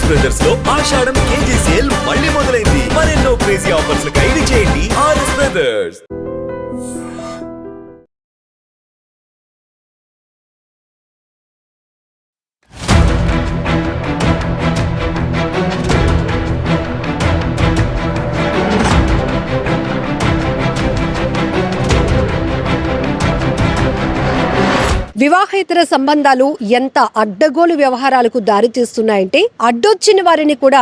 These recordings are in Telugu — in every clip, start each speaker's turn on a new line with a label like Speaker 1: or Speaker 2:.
Speaker 1: ఆర్ఎస్ బ్రదర్స్ లో ఆషాఢం కేజీ సేల్ మళ్ళీ మొదలైంది. మరెన్నో క్రేజీ ఆఫర్స్ ఖైదీ చేయండి ఆర్ఎస్ బ్రదర్స్.
Speaker 2: వివాహేతర సంబంధాలు ఎంత అడ్డగోలు వ్యవహారాలకు దారితీస్తున్నాయంటే అడ్డొచ్చిన వారిని కూడా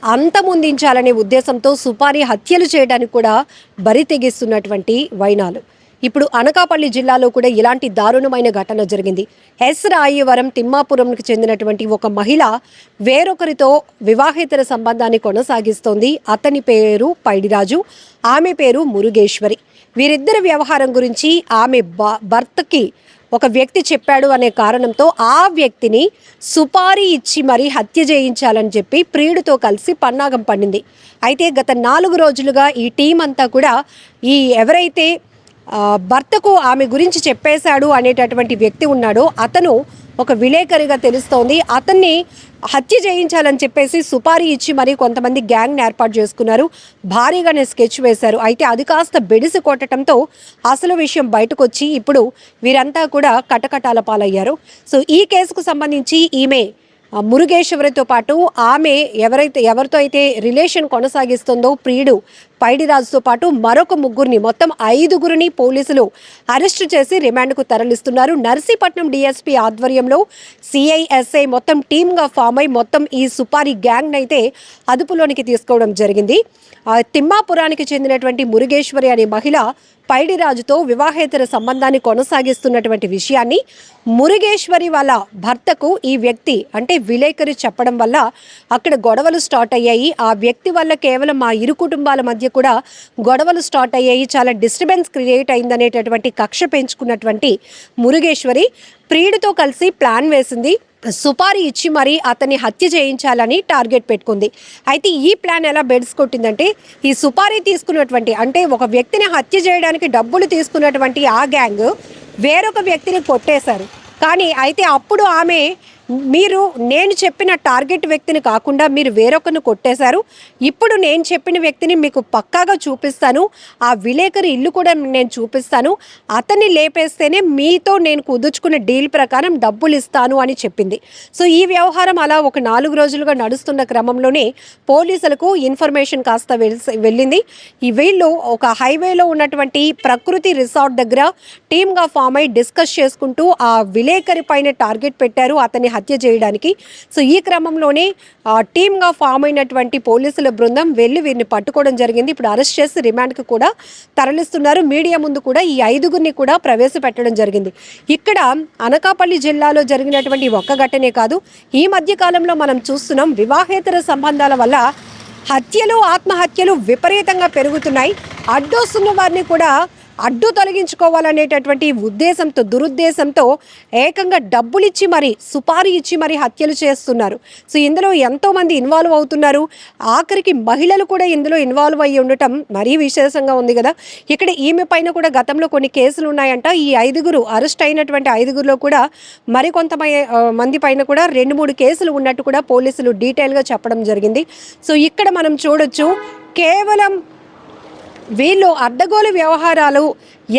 Speaker 2: అంతమొందించాలనే ఉద్దేశంతో సుపారీ హత్యలు చేయడానికి కూడా బరి తెగిస్తున్నటువంటి వైనాలు. ఇప్పుడు అనకాపల్లి జిల్లాలో కూడా ఇలాంటి దారుణమైన ఘటన జరిగింది. ఎస్ రాయవరం తిమ్మాపురంకి చెందినటువంటి ఒక మహిళ వేరొకరితో వివాహేతర సంబంధాన్ని కొనసాగిస్తోంది. అతని పేరు పైడిరాజు, ఆమె పేరు మురుగేశ్వరి. వీరిద్దరి వ్యవహారం గురించి ఆమె భర్తకి ఒక వ్యక్తి చెప్పాడు అనే కారణంతో ఆ వ్యక్తిని సుపారీ ఇచ్చి మరీ హత్య చేయించాలని చెప్పి ప్రియుడితో కలిసి పన్నాగం పడింది. అయితే గత 4 రోజులుగా ఈ టీం అంతా కూడా ఈ ఎవరైతే భర్తకు ఆమె గురించి చెప్పేశాడు అనేటటువంటి వ్యక్తి ఉన్నాడో అతను ఒక విలేకరిగా తెలుస్తోంది. అతన్ని హత్య చేయించాలని చెప్పేసి సుపారీ ఇచ్చి మరి కొంతమంది గ్యాంగ్ని ఏర్పాటు చేసుకున్నారు. భారీగానే స్కెచ్ వేశారు. అయితే అది కాస్త బెడిసి కొట్టడంతో అసలు విషయం బయటకు వచ్చి ఇప్పుడు వీరంతా కూడా కటకటాల పాలయ్యారు. సో ఈ కేసుకు సంబంధించి ఈమె మురుగేశ్వరితో పాటు ఆమె ఎవరితో అయితే రిలేషన్ కొనసాగిస్తుందో ప్రియుడు పైడిరాజుతో పాటు మరొక ముగ్గురిని మొత్తం 5గురిని పోలీసులు అరెస్టు చేసి రిమాండ్కు తరలిస్తున్నారు. నర్సీపట్నం డిఎస్పీ ఆధ్వర్యంలో సిఐఎస్ఐ మొత్తం టీమ్గా ఫామ్ అయి మొత్తం ఈ సుపారీ గ్యాంగ్ అయితే అదుపులోనికి తీసుకోవడం జరిగింది. తిమ్మాపురానికి చెందినటువంటి మురుగేశ్వరి అనే మహిళ పైడిరాజుతో వివాహేతర సంబంధాన్ని కొనసాగిస్తున్నటువంటి విషయాన్ని మురుగేశ్వరి వాళ్ళ భర్తకు ఈ వ్యక్తి అంటే విలేకరి చెప్పడం వల్ల అక్కడ గొడవలు స్టార్ట్ అయ్యాయి. ఆ వ్యక్తి వల్ల కేవలం ఆ ఇరు కుటుంబాల మధ్య కూడా గొడవలు స్టార్ట్ అయ్యాయి. చాలా డిస్టర్బెన్స్ క్రియేట్ అయిందనేటటువంటి కక్ష పెంచుకున్నటువంటి మురుగేశ్వరి ప్రియుడితో కలిసి ప్లాన్ వేసింది. సుపారీ ఇచ్చి మరీ అతన్ని హత్య చేయించాలని టార్గెట్ పెట్టుకుంది. అయితే ఈ ప్లాన్ ఎలా బెడ్స్ కొట్టిందంటే ఈ సుపారీ తీసుకున్నటువంటి అంటే ఒక వ్యక్తిని హత్య చేయడానికి డబ్బులు తీసుకున్నటువంటి ఆ గ్యాంగ్ వేరొక వ్యక్తిని కొట్టేశారు. కానీ అయితే అప్పుడు ఆమె నేను చెప్పిన టార్గెట్ వ్యక్తిని కాకుండా మీరు వేరొకరిని కొట్టేశారు. ఇప్పుడు నేను చెప్పిన వ్యక్తిని మీకు పక్కాగా చూపిస్తాను, ఆ విలేకరి ఇల్లు కూడా నేను చూపిస్తాను, అతన్ని లేపేస్తేనే మీతో నేను కుదుర్చుకున్న డీల్ ప్రకారం డబ్బులు ఇస్తాను అని చెప్పింది. సో ఈ వ్యవహారం అలా ఒక 4 రోజులుగా నడుస్తున్న క్రమంలోనే పోలీసులకు ఇన్ఫర్మేషన్ కాస్త వెళ్ళింది. ఈ వీళ్ళు ఒక హైవేలో ఉన్నటువంటి ప్రకృతి రిసార్ట్ దగ్గర టీమ్గా ఫామ్ అయి డిస్కస్ చేసుకుంటూ ఆ విలేకరి పైన టార్గెట్ పెట్టారు అతన్ని హత్య చేయడానికి. సో ఈ క్రమంలోనే టీమ్గా ఫామ్ అయినటువంటి పోలీసుల బృందం వెళ్ళి వీరిని పట్టుకోవడం జరిగింది. ఇప్పుడు అరెస్ట్ చేసి రిమాండ్కి కూడా తరలిస్తున్నారు. మీడియా ముందు కూడా ఈ 5గురిని కూడా ప్రవేశపెట్టడం జరిగింది. ఇక్కడ అనకాపల్లి జిల్లాలో జరిగినటువంటి ఒక్క ఘటనే కాదు, ఈ మధ్య కాలంలో మనం చూస్తున్నాం వివాహేతర సంబంధాల వల్ల హత్యలు ఆత్మహత్యలు విపరీతంగా పెరుగుతున్నాయి. అడ్డొస్తున్న వారిని కూడా అడ్డు తొలగించుకోవాలనేటటువంటి దురుద్దేశంతో ఏకంగా డబ్బులిచ్చి మరి సుపారీ ఇచ్చి మరి హత్యలు చేస్తున్నారు. సో ఇందులో ఎంతోమంది ఇన్వాల్వ్ అవుతున్నారు. ఆఖరికి మహిళలు కూడా ఇందులో ఇన్వాల్వ్ అయ్యి ఉండటం మరీ విశేషంగా ఉంది కదా. ఇక్కడ ఈమె పైన కూడా గతంలో కొన్ని కేసులు ఉన్నాయంట. ఈ 5గురు అరెస్ట్ అయినటువంటి 5గురిలో కూడా మరికొంతమంది పైన కూడా 2-3 కేసులు ఉన్నట్టు కూడా పోలీసులు డీటెయిల్గా చెప్పడం జరిగింది. సో ఇక్కడ మనం చూడొచ్చు కేవలం వీళ్ళు అడ్డగోలు వ్యవహారాలు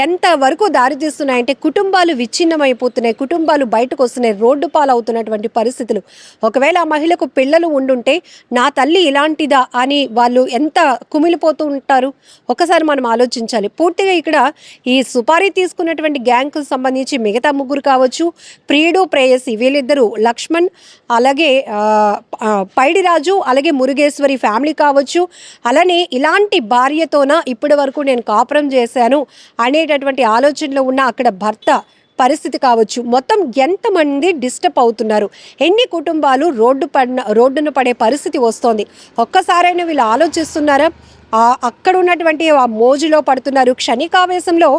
Speaker 2: ఎంతవరకు దారితీస్తున్నాయంటే కుటుంబాలు విచ్ఛిన్నమైపోతున్నాయి, కుటుంబాలు బయటకు వస్తున్నాయి, రోడ్డు పాలవుతున్నటువంటి పరిస్థితులు. ఒకవేళ ఆ మహిళకు పిల్లలు ఉండుంటే నా తల్లి ఇలాంటిదా అని వాళ్ళు ఎంత కుమిలిపోతూ ఉంటారు ఒకసారి మనం ఆలోచించాలి. పూర్తిగా ఇక్కడ ఈ సుపారీ తీసుకున్నటువంటి గ్యాంగ్కు సంబంధించి మిగతా 3 కావచ్చు, ప్రియుడు ప్రేయసి వీళ్ళిద్దరూ లక్ష్మణ్ అలాగే పైడిరాజు అలాగే మురుగేశ్వరి ఫ్యామిలీ కావచ్చు, అలానే ఇలాంటి భార్యతోన ఇప్పటి వరకు నేను కాపురం చేశాను అనేటటువంటి ఆలోచనలో ఉన్న అక్కడ భర్త పరిస్థితి కావచ్చు, మొత్తం ఎంతమంది డిస్టర్బ్ అవుతున్నారు, ఎన్ని కుటుంబాలు రోడ్డున పడే పరిస్థితి వస్తోంది. ఒక్కసారైనా వీళ్ళు ఆలోచిస్తున్నారా? అక్కడ ఉన్నటువంటి ఆ మోజులో పడుతున్నారు. క్షణికావేశంలో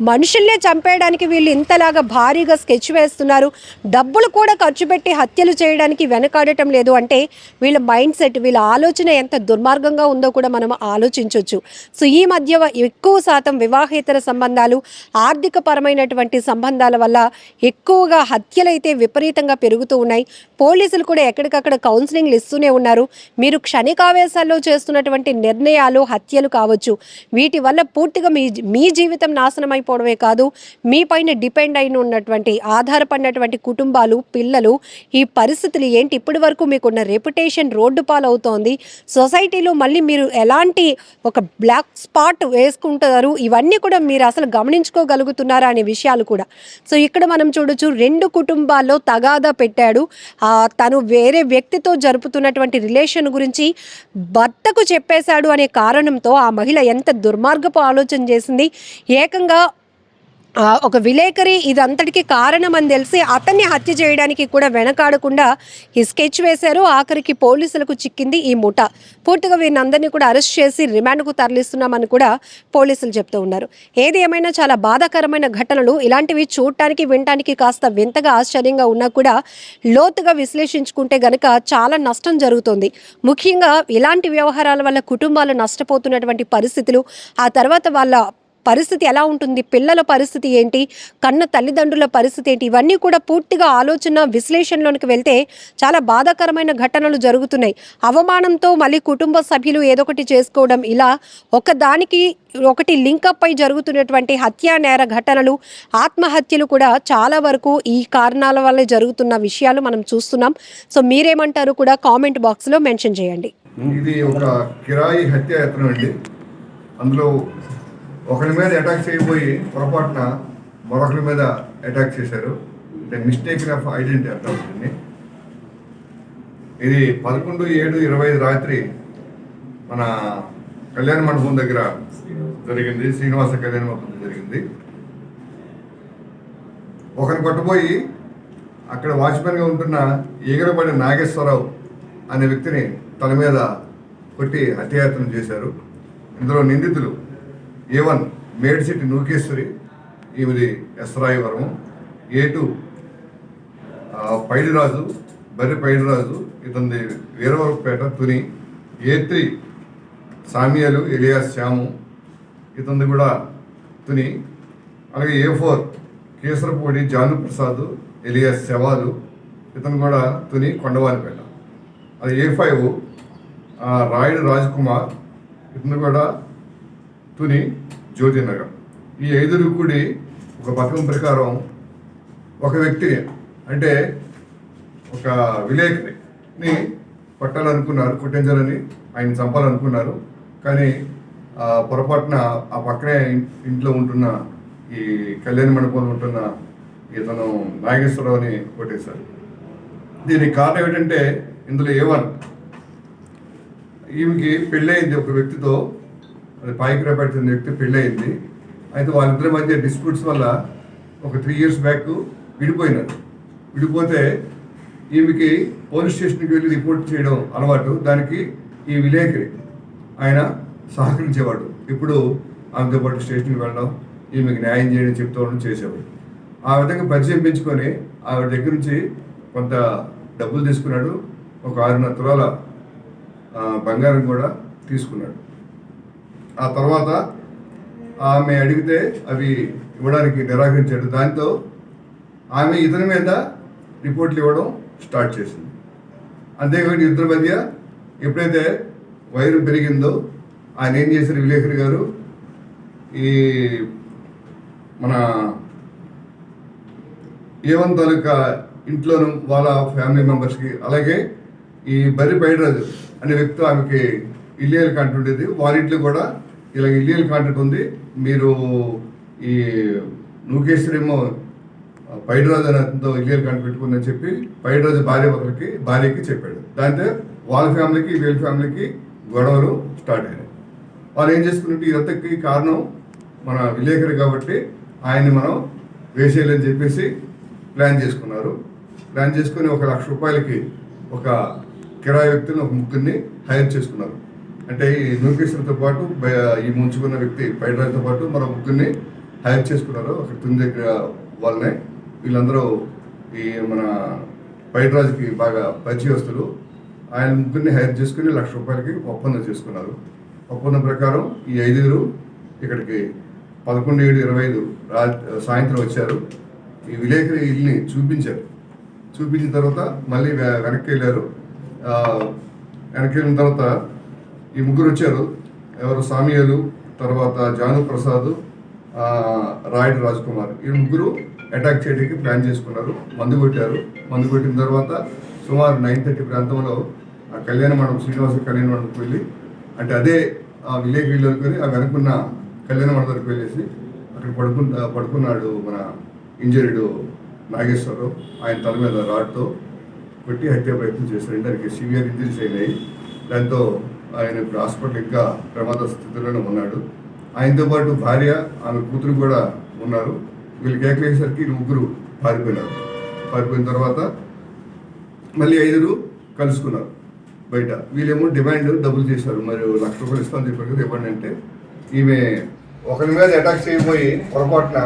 Speaker 2: మనుషుల్నే చంపేయడానికి వీళ్ళు ఇంతలాగా భారీగా స్కెచ్ వేస్తున్నారు. డబ్బులు కూడా ఖర్చు పెట్టి హత్యలు చేయడానికి వెనకాడటం లేదు అంటే వీళ్ళ మైండ్ సెట్, వీళ్ళ ఆలోచన ఎంత దుర్మార్గంగా ఉందో కూడా మనం ఆలోచించవచ్చు. సో ఈ మధ్య ఎక్కువ శాతం వివాహేతర సంబంధాలు, ఆర్థిక పరమైనటువంటి సంబంధాల వల్ల ఎక్కువగా హత్యలైతే విపరీతంగా పెరుగుతూ ఉన్నాయి. పోలీసులు కూడా ఎక్కడికక్కడ కౌన్సిలింగ్లు ఇస్తూనే ఉన్నారు. మీరు క్షణికావేశాల్లో చేస్తున్నటువంటి నిర్ణయాలు, హత్యలు కావచ్చు, వీటి వల్ల పూర్తిగా మీ జీవితం నాశనం అయిపోవడమే కాదు, మీ పైన డిపెండ్ అయిన ఉన్నటువంటి ఆధారపడినటువంటి కుటుంబాలు, పిల్లలు, ఈ పరిస్థితులు ఏంటి, ఇప్పటి వరకు మీకున్న రెప్యుటేషన్ రోడ్డు పాలవుతోంది. సొసైటీలో మళ్ళీ మీరు ఎలాంటి ఒక బ్లాక్ స్పాట్ వేసుకుంటారు, ఇవన్నీ కూడా మీరు అసలు గమనించుకోగలుగుతున్నారా అనే విషయాలు కూడా. సో ఇక్కడ మనం చూడొచ్చు, 2 కుటుంబాల్లో తగాదా పెట్టాడు. తను వేరే వ్యక్తితో జరుపుతున్నటువంటి రిలేషన్ గురించి భర్తకు చెప్పేశాడు అనే కారణంతో ఆ మహిళ ఎంత దుర్మార్గపు ఆలోచన చేసింది. ఏకంగా ఒక విలేకరి ఇదంతటికి కారణం అని తెలిసి అతన్ని హత్య చేయడానికి కూడా వెనకాడకుండా ఈ స్కెచ్ వేశారు. ఆఖరికి పోలీసులకు చిక్కింది ఈ ముఠ. పూర్తిగా వీరినందరినీ కూడా అరెస్ట్ చేసి రిమాండ్కు తరలిస్తున్నామని కూడా పోలీసులు చెప్తూ ఉన్నారు. ఏది ఏమైనా చాలా బాధాకరమైన ఘటనలు. ఇలాంటివి చూడటానికి, వినటానికి కాస్త వింతగా, ఆశ్చర్యంగా ఉన్నా కూడా లోతుగా విశ్లేషించుకుంటే గనక చాలా నష్టం జరుగుతుంది. ముఖ్యంగా ఇలాంటి వ్యవహారాల వల్ల కుటుంబాలు నష్టపోతున్నటువంటి పరిస్థితులు, ఆ తర్వాత వాళ్ళ పరిస్థితి ఎలా ఉంటుంది, పిల్లల పరిస్థితి ఏంటి, కన్న తల్లిదండ్రుల పరిస్థితి ఏంటి, ఇవన్నీ కూడా పూర్తిగా ఆలోచన విశ్లేషణలోనికి వెళ్తే చాలా బాధాకరమైన ఘటనలు జరుగుతున్నాయి. అవమానంతో మళ్ళీ కుటుంబ సభ్యులు ఏదో ఒకటి చేసుకోవడం, ఇలా ఒకదానికి ఒకటి లింకప్ అయి జరుగుతున్నటువంటి హత్యా నేర ఘటనలు, ఆత్మహత్యలు కూడా చాలా వరకు ఈ కారణాల వల్లే జరుగుతున్న విషయాలు మనం చూస్తున్నాం. సో మీరేమంటారు కూడా కామెంట్ బాక్స్లో మెన్షన్ చేయండి.
Speaker 3: ఇది ఒక కిరాయి హత్యాయత్నం అండి. అందులో ఒకరి మీద అటాక్ చేయబోయి పొరపాటున మరొకరి మీద అటాక్ చేశారు. అంటే మిస్టేక్ ఆఫ్ ఐడెంటిటీ అంటారు దీన్ని. ఇది 11/7/25 రాత్రి మన కళ్యాణ మండపం దగ్గర జరిగింది. శ్రీనివాస కళ్యాణ మండపం జరిగింది. ఒకరిని కొట్టబోయి అక్కడ వాచ్మెన్గా ఉంటున్న ఈగరబడి నాగేశ్వరరావు అనే వ్యక్తిని తల మీద కొట్టి హత్యాయత్నం చేశారు. ఇందులో నిందితులు A1 మేడ్సిటీ నూకేశ్వరి, ఈమెది ఎస్రాయవరం. A2 పైడిరాజు, బర్రి పైడిరాజు, ఇతనిది వీరవరపేట తుని. A3 సామియాలు ఎలియాస్ శ్యాము, ఇతనిది కూడా తుని. అలాగే A4 కేసరపూడి జాను ప్రసాద్ ఎలియాస్ శవాలు, ఇతను కూడా తుని కొండవారిపేట. అది A5 రాయుడు రాజ్కుమార్, ఇతను కూడా తుని జ్యోతినగర్. ఈ 5 కూడి ఒక పథకం ప్రకారం ఒక వ్యక్తిని, అంటే ఒక విలేకరిని కొట్టాలనుకున్నారు, కొట్టించాలని, ఆయన చంపాలనుకున్నారు. కానీ పొరపాటున ఆ పక్కనే ఇంట్లో ఉంటున్న ఈ కళ్యాణ మండపంలో ఉంటున్న ఇతను నాగేశ్వరరావుని కొట్టేశారు. దీనికి కారణం ఏంటంటే ఇందులో A1 ఈమెకి పెళ్ళయింది ఒక వ్యక్తితో, అది పాయికిరాపేట చెందిన వ్యక్తి పెళ్ళయింది. అయితే వాళ్ళిద్దరి మధ్య డిస్ప్యూట్స్ వల్ల ఒక 3 years బ్యాక్ విడిపోయినారు. విడిపోతే ఈమెకి పోలీస్ స్టేషన్కి వెళ్ళి రిపోర్ట్ చేయడం అలవాటు. దానికి ఈ విలేకరి ఆయన సహకరించేవాడు. ఇప్పుడు ఆమెతో పాటు స్టేషన్కి వెళ్ళడం, ఈమెకి న్యాయం చేయడం చెప్తూ ఉండడం చేసేవాడు. ఆ విధంగా పరిచయం పెంచుకొని ఆవిడ దగ్గర నుంచి కొంత డబ్బులు తీసుకున్నాడు. ఒక 6.5 తులాల బంగారం కూడా తీసుకున్నాడు. ఆ తర్వాత ఆమె అడిగితే అవి ఇవ్వడానికి నిరాకరించాడు. దాంతో ఆమె ఇతని మీద రిపోర్ట్లు ఇవ్వడం స్టార్ట్ చేసింది. అంతేకాకుండా ఇద్దరి మధ్య ఎప్పుడైతే వైరు పెరిగిందో ఆయన ఏం చేశారు, విలేకరి గారు ఈ మన A1 తాలూకా ఇంట్లోనూ వాళ్ళ ఫ్యామిలీ మెంబర్స్కి, అలాగే ఈ బర్రి పైడిరాజు అనే వ్యక్తి ఆమెకి ఇల్లీగల్ కాంట్రాక్ట్ ఉండేది. వాళ్ళ ఇంట్లో కూడా ఇలా ఇల్లీగల్ కాంట్రాక్ట్ ఉంది, మీరు ఈ నూకేశ్వరేమో పైడిరాజు అనే అతనితో ఇల్లీగల్ కాంట్రాక్ట్ పెట్టుకుందని చెప్పి పైడిరాజు భార్యకి చెప్పాడు. దాంతో వాళ్ళ ఫ్యామిలీకి వీళ్ళ ఫ్యామిలీకి గొడవలు స్టార్ట్ అయినాయి. వాళ్ళు ఏం చేసుకున్నట్టు ఇదంతకి కారణం మన విలేకరి కాబట్టి ఆయన్ని మనం వేసేయాలని చెప్పేసి ప్లాన్ చేసుకున్నారు. ప్లాన్ చేసుకుని 1,00,000 రూపాయలకి ఒక కిరాయి వ్యక్తిని, ఒక ముగ్గురిని హైర్ చేసుకున్నారు. అంటే ఈ నూకేశ్వరితో పాటు ఈ ముంచుకున్న వ్యక్తి పైడ్రాజ్తో పాటు మరో ముగ్గురిని హైర్ చేసుకున్నారు. ఒక తుని దగ్గర వాళ్ళనే. వీళ్ళందరూ ఈ మన పైడ్రాజ్కి బాగా పరిచయస్తులు. ఆయన ముగ్గురిని హైర్ చేసుకుని ₹1,00,000 ఒప్పందం చేసుకున్నారు. ఒప్పందం ప్రకారం ఈ 5 ఇక్కడికి 11/7/25 సాయంత్రం వచ్చారు. ఈ విలేకరి ఇల్లుని చూపించారు. చూపించిన తర్వాత మళ్ళీ వెనక్కి వెళ్ళారు. వెనక్కి వెళ్ళిన తర్వాత ఈ ముగ్గురు వచ్చారు. ఎవరు? సామియాలు, తర్వాత జాను ప్రసాద్, రాయుడు రాజ్కుమార్. ఈ ముగ్గురు అటాక్ చేయడానికి ప్లాన్ చేసుకున్నారు. మందు కొట్టారు. మందు కొట్టిన తర్వాత సుమారు 9:30 ప్రాంతంలో ఆ కళ్యాణ మండపం, శ్రీనివాస కళ్యాణ మండపం వెళ్ళి, అంటే అదే ఆ విలేకరి ఇల్లు అనుకుని ఆ వెనుకున్న కళ్యాణ మండపానికి వెళ్ళేసి అక్కడ పడుకున్నాడు మన ఇంజరీడు నాగేశ్వరరావు. ఆయన తల మీద రాడ్తో కొట్టి హత్య ప్రయత్నం చేశారు. దానికి సివియర్ ఇంజరీస్ అయినాయి. దాంతో ఆయన ఇప్పుడు హాస్పిటల్ ఇంకా ప్రమాద స్థితిలోనే ఉన్నాడు. ఆయనతో పాటు భార్య, ఆమె కూతురు కూడా ఉన్నారు. వీళ్ళు కేకలేసరికి ముగ్గురు పారిపోయినారు. పారిపోయిన తర్వాత మళ్ళీ 5 కలుసుకున్నారు బయట. వీళ్ళేమో డిమాండ్ డబ్బులు చేశారు. మరి ₹1,00,000 ఇస్తామని చెప్పారు కదా, ఇవ్వండి అంటే ఈమె ఒకరి మీద అటాక్ చేయబోయి పొరపాటున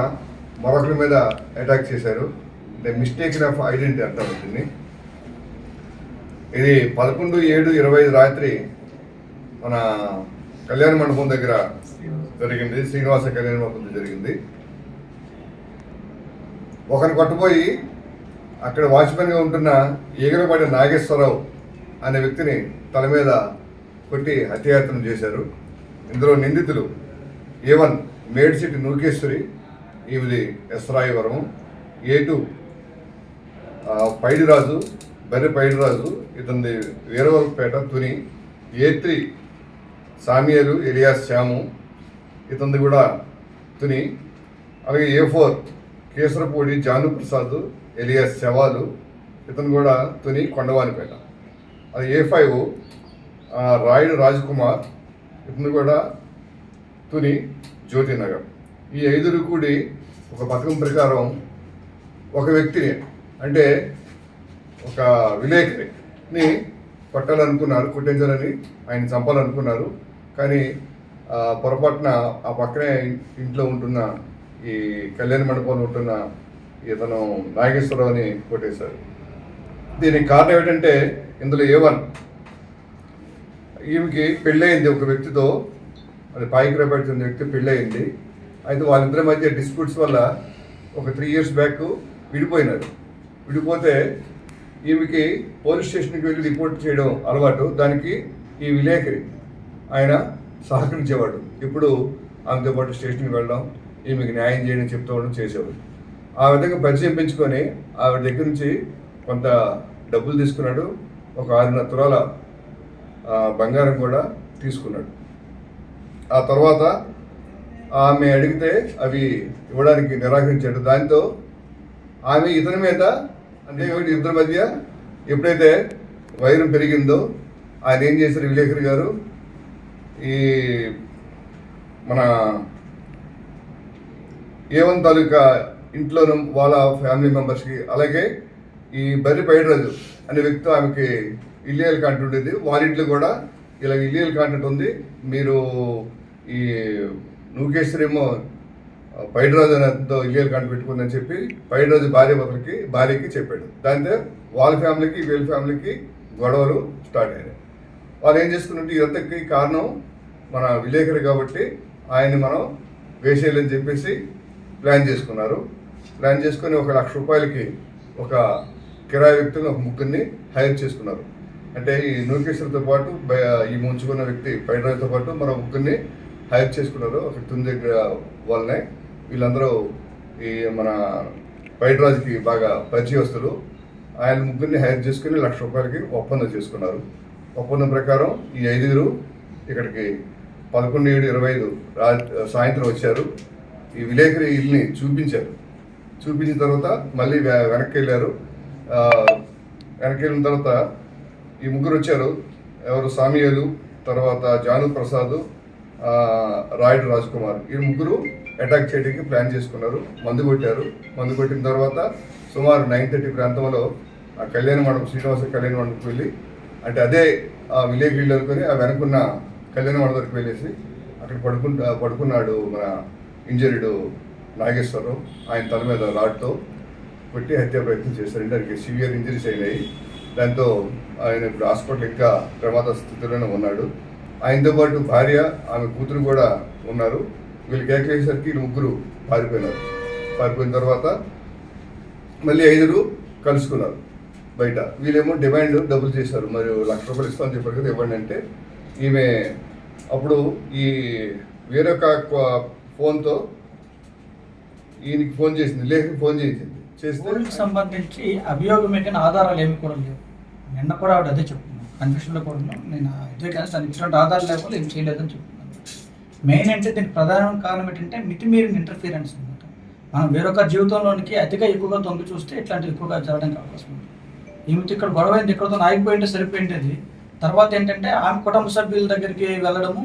Speaker 3: మరొకరి మీద అటాక్ చేశారు. అంటే మిస్టేక్ ఆఫ్ ఐడెంటిటీ అంటారు దీన్ని. ఇది 11/7/25 రాత్రి మన కళ్యాణ మండపం దగ్గర జరిగింది. శ్రీనివాస కళ్యాణ మండపం జరిగింది. ఒకరిని కొట్టబోయి అక్కడ వాచ్మెన్గా ఉంటున్న ఈగలపాటి నాగేశ్వరరావు అనే వ్యక్తిని తల మీద కొట్టి హత్యాయత్నం చేశారు. ఇందులో నిందితులు A1 మేడ్సిటి నూకేశ్వరి, ఈమెది ఎస్రాయవరం. A2 పైడిరాజు, బర్రె పైడిరాజు, ఇతనిది వీరవరపేట తుని. A3 సామియాలు ఎలియాస్ శ్యాము, ఇతనిది కూడా తుని. అలాగే A4 కేసరపూడి జాను ప్రసాద్ ఎలియాస్ శవాలు, ఇతను కూడా తుని కొండవానిపేట. అది A5 రాయుడు రాజ్కుమార్, ఇతను కూడా తుని జ్యోతినగర్. ఈ 5 కూడి ఒక పథకం ప్రకారం ఒక వ్యక్తిని, అంటే ఒక విలేకరిని కొట్టాలనుకున్నారు, కొట్టించాలని, ఆయన చంపాలనుకున్నారు. కానీ పొరపాటున ఆ పక్కనే ఇంట్లో ఉంటున్న ఈ కళ్యాణ మండపంలో ఉంటున్న ఇతను నాగేశ్వరరావుని కొట్టేశారు. దీనికి కారణం ఏంటంటే ఇందులో A1 ఈమెకి పెళ్ళయింది ఒక వ్యక్తితో, అది పాయికిరాపేట వ్యక్తి పెళ్ళయింది. అయితే వాళ్ళిద్దరి మధ్య డిస్ప్యూట్స్ వల్ల ఒక 3 years బ్యాక్ విడిపోయినారు. విడిపోతే ఈమెకి పోలీస్ స్టేషన్కి వెళ్ళి రిపోర్ట్ చేయడం అలవాటు. దానికి ఈ విలేకరి ఆయన సహకరించేవాడు. ఇప్పుడు ఆమెతో పాటు స్టేషన్కి వెళ్ళడం, ఈమెకి న్యాయం చేయడం చెప్తూ ఉండడం చేసేవాడు. ఆ విధంగా పరిచయం పెంచుకొని ఆవిడ దగ్గర నుంచి కొంత డబ్బులు తీసుకున్నాడు. ఒక 6.5 తులాల బంగారం కూడా తీసుకున్నాడు. ఆ తర్వాత ఆమె అడిగితే అవి ఇవ్వడానికి నిరాకరించాడు. దాంతో ఆమె ఇతని మీద, అంటే ఇద్దరి మధ్య ఎప్పుడైతే వైరం పెరిగిందో ఆయన ఏం చేశారు విలేకరి గారు, ఈ మన A1 తాలూకా ఇంట్లోనూ వాళ్ళ ఫ్యామిలీ మెంబర్స్కి, అలాగే ఈ బర్రి పైడిరాజు అనే వ్యక్తి ఆమెకి ఇల్లీగల్ కాంటెంట్ ఉండేది. వాళ్ళ ఇంట్లో కూడా ఇలా ఇల్లీగల్ కాంటెంట్ ఉంది, మీరు ఈ నూకేశ్వరేమో పైడిరాజు అనేతో ఇల్లీగల్ కాంటెంట్ పెట్టుకుందని చెప్పి పైడిరాజు భార్యకి చెప్పాడు. దాంతో వాళ్ళ ఫ్యామిలీకి వీళ్ళ ఫ్యామిలీకి గొడవలు స్టార్ట్ అయినాయి. వాళ్ళు ఏం చేసుకున్నట్టు ఇదంతకి కారణం మన విలేకరి కాబట్టి ఆయన్ని మనం వేసేయాలని చెప్పేసి ప్లాన్ చేసుకున్నారు. ప్లాన్ చేసుకొని ఒక ₹1,00,000 ఒక కిరాయి వ్యక్తులను ఒక ముగ్గురిని హైర్ చేసుకున్నారు. అంటే ఈ నూకేశ్వరితో పాటు ఈ ముంచుకున్న వ్యక్తి పైడిరాజుతో పాటు మరో ముగ్గురిని హైర్ చేసుకున్నారు. ఒక తుని దగ్గర వాళ్ళనే. వీళ్ళందరూ ఈ మన పైడిరాజుకి బాగా పరిచయస్తులు. ఆయన ముగ్గురిని హైర్ చేసుకుని ₹1,00,000 ఒప్పందం చేసుకున్నారు. ఒప్పందం ప్రకారం ఈ 5 ఇక్కడికి 11/7/25 సాయంత్రం వచ్చారు. ఈ విలేకరి ఇల్లుని చూపించారు. చూపించిన తర్వాత మళ్ళీ వెనక్కి వెళ్ళారు. వెనక్కి వెళ్ళిన తర్వాత ఈ ముగ్గురు వచ్చారు. ఎవరు? సామియాలు, తర్వాత జాను ప్రసాద్, రాయుడు రాజ్కుమార్. ఈ ముగ్గురు అటాక్ చేయడానికి ప్లాన్ చేసుకున్నారు. మందు కొట్టారు. మందు కొట్టిన తర్వాత సుమారు 9:30 ప్రాంతంలో ఆ కళ్యాణ మండపం, శ్రీనివాస కళ్యాణ మండపం వెళ్ళి, అంటే అదే ఆ విలేకరి ఇల్లు అనుకుని ఆ వెనుకున్న కళ్యాణ మండపరికి వెళ్ళేసి అక్కడ పడుకున్నాడు మన ఇంజరీడు నాగేశ్వరరావు. ఆయన తల మీద రాడ్తో కొట్టి హత్యా ప్రయత్నం చేశారంటే ఆయనకి సివియర్ ఇంజరీస్ అయినాయి. దాంతో ఆయన ఇప్పుడు హాస్పిటల్ ఇంకా ప్రమాద స్థితిలోనే ఉన్నాడు. ఆయనతో పాటు భార్య, ఆమె కూతురు కూడా ఉన్నారు. వీళ్ళు కేకలేసరికి ముగ్గురు పారిపోయినారు. పారిపోయిన తర్వాత మళ్ళీ 5 కలుసుకున్నారు బయట. వీళ్ళేమో డిమాండ్ డబ్బులు చేశారు. మరి 1,00,000 రూపాయలు ఇస్తామని చెప్పారు కదా, ఇవ్వండి అంటే ఈమె అప్పుడు ఈ వేరొక ఫోన్తో ఈయనకి ఫోన్ చేసింది, లేఖకి ఫోన్ చేసింది. చేస్తే
Speaker 4: సంబంధించి అభియోగం ఎక్కిన ఆధారాలు ఏమి కూడా లేవు. నిన్న కూడా ఆవిడ అదే చెప్తున్నాను, కన్ఫ్యూషన్లో కూడా ఉన్నాను. నేను ఇదే కానీ దానికి ఇచ్చినట్టు ఆధారాలు లేకపోతే ఏం చేయలేదని చెప్తున్నాను. మెయిన్ అంటే దీనికి ప్రధాన కారణం ఏంటంటే మితిమీరిన ఇంటర్ఫీరెన్స్ అనమాట. మనం వేరొక జీవితంలోనికి అతిగా ఎక్కువగా తొంగి చూస్తే ఇట్లాంటివి ఎక్కువగా జరగడానికి అవకాశం ఉంది. ఈమెతో ఇక్కడ గొడవైంది, ఇక్కడతో ఆగిపోయింటే సరిపోయింది. తర్వాత ఏంటంటే ఆమె కుటుంబ సభ్యుల దగ్గరికి వెళ్ళడము,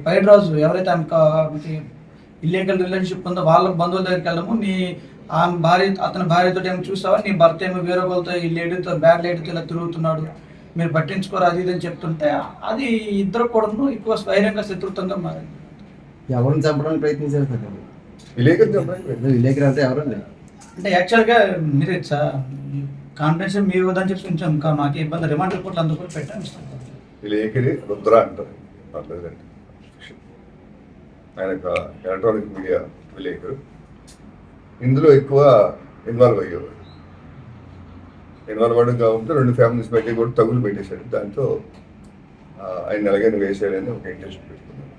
Speaker 4: పైడ్రాజు ఎవరైతే ఆమెకి ఇల్లీగల్ రిలేషన్షిప్ ఉందో వాళ్ళ బంధువుల దగ్గరికి వెళ్ళడము, ఆమె అతని భార్యతో ఏమో చూసావా, నీ భర్త ఏమో వేరే వాళ్ళతో ఈ లేడీతో బ్యాడ్ లేడీతో ఇలా తిరుగుతున్నాడు, మీరు పట్టించుకోరు అది ఇది అని చెప్తుంటే అది ఇద్దరు కూడా ఎక్కువ స్వైరంగా శత్రుత్వంగా మారింది.
Speaker 5: ఎవరిని చంపడానికి ప్రయత్నించారు సార్? విలేకరు అంటే ఎవరండి?
Speaker 4: అంటే యాక్చువల్గా మీరు కాన్ఫిడెన్షియల్ మీ వద్దని చెప్పి ఉంచాం, మాకు ఇబ్బంది రిమాండ్ రిపోర్ట్లు అందుకు పెట్టాను.
Speaker 3: విలేకరి రుద్ర అంటారు. ఆయన ఒక ఎలక్ట్రానిక్ మీడియా విలేకరు. ఇందులో ఎక్కువ ఇన్వాల్వ్ అయ్యేవాడు. ఇన్వాల్వ్ అవ్వడం కాబట్టి 2 ఫ్యామిలీస్ బయట కూడా తగులు పెట్టేశాడు. దాంతో ఆయన ఎలాగైనా వేసేయాలని ఒక ఇంటెన్షన్ పెట్టుకున్నాడు.